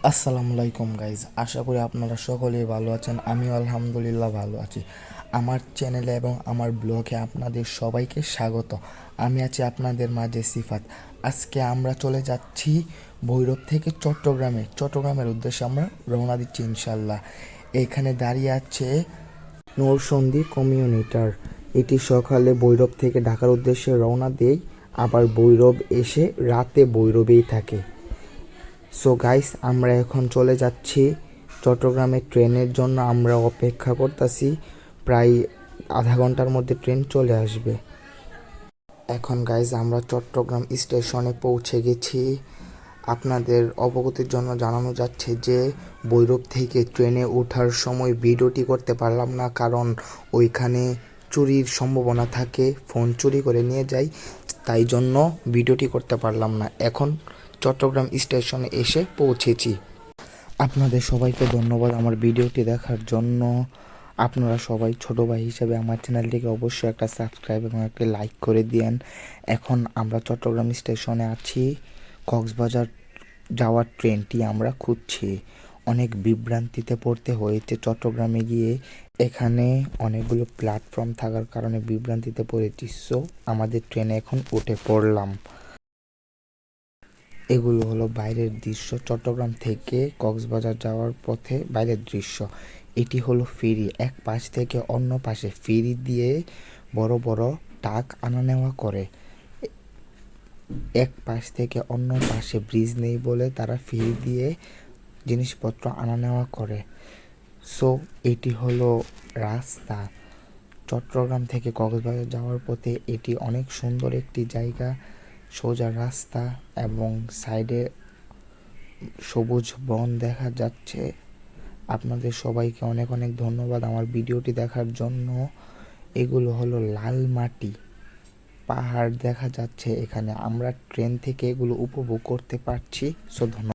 আসসালামু আলাইকুম গাইজ, আশা করি আপনারা সকলেই ভালো আছেন। আমিও আলহামদুলিল্লাহ ভালো আছি। আমার চ্যানেলে এবং আমার ব্লগে আপনাদের সবাইকে স্বাগত। আমি আছি আপনাদের মাঝে সিফাত। আজকে আমরা চলে যাচ্ছি ভৈরব থেকে চট্টগ্রামের উদ্দেশ্যে আমরা রওনা দিচ্ছি ইনশাল্লাহ। এখানে দাঁড়িয়ে আছে নৌসন্দী কমিউনিটার। এটি সকালে ভৈরব থেকে ঢাকার উদ্দেশ্যে রওনা দেয়, আবার ভৈরব এসে রাতে ভৈরবেই থাকে। সো গাইস, আমরা এখন চলে যাচ্ছি চট্টগ্রামে ট্রেনের জন্য। আমরা অপেক্ষা করতেছি, প্রায় আধা ঘন্টার মধ্যে ট্রেন চলে আসবে। এখন গাইস আমরা চট্টগ্রাম স্টেশনে পৌঁছে গেছি। আপনাদের অবগতির জন্য জানানো যাচ্ছে যে ভৈরব থেকে ট্রেনে ওঠার সময় ভিডিওটি করতে পারলাম না, কারণ ওইখানে চুরির সম্ভাবনা থাকে, ফোন চুরি করে নিয়ে যায়, তাই জন্য ভিডিওটি করতে পারলাম না। এখন চট্টগ্রাম স্টেশনে এসে পৌঁছেছি। আপনাদের সবাইকে ধন্যবাদ আমার ভিডিওটি দেখার জন্য। আপনারা সবাই ছোট ভাই হিসেবে আমার চ্যানেলটিকে অবশ্যই একটা সাবস্ক্রাইব এবং একটা লাইক করে দিয়েন। এখন আমরা চট্টগ্রাম স্টেশনে আছি। কক্সবাজার যাওয়ার ট্রেনটি আমরা খুঁজছি। অনেক বিভ্রান্তিতে পড়তে হয়েছে চট্টগ্রামে গিয়ে। এখানে অনেকগুলো প্ল্যাটফর্ম থাকার কারণে বিভ্রান্তিতে পড়েছি। সো আমাদের ট্রেনে এখন উঠে পড়লাম। এগুলো হলো বাইরের দৃশ্য, চট্টগ্রাম থেকে কক্সবাজার যাওয়ার পথে বাইরের দৃশ্য। এটি হলো ফেরি, এক পাশ থেকে অন্য পাশে ফেরি দিয়ে বড় বড় ট্রাক আনা নেওয়া করে। এক পাশ থেকে অন্য পাশে ব্রিজ নেই বলে তারা ফেরি দিয়ে জিনিসপত্র আনা নেওয়া করে। সো এটি হলো রাস্তা। চট্টগ্রাম থেকে কক্সবাজার যাওয়ার পথে এটি অনেক সুন্দর একটি জায়গা, সোজা রাস্তা এবং সাইডে সবুজ বন দেখা যাচ্ছে। আপনাদের সবাইকে অনেক অনেক ধন্যবাদ আমার ভিডিওটি দেখার জন্য। এগুলো হলো লাল মাটি, পাহাড় দেখা যাচ্ছে এখানে। আমরা ট্রেন থেকে এগুলো উপভোগ করতে পারছি। সো ধন্যবাদ।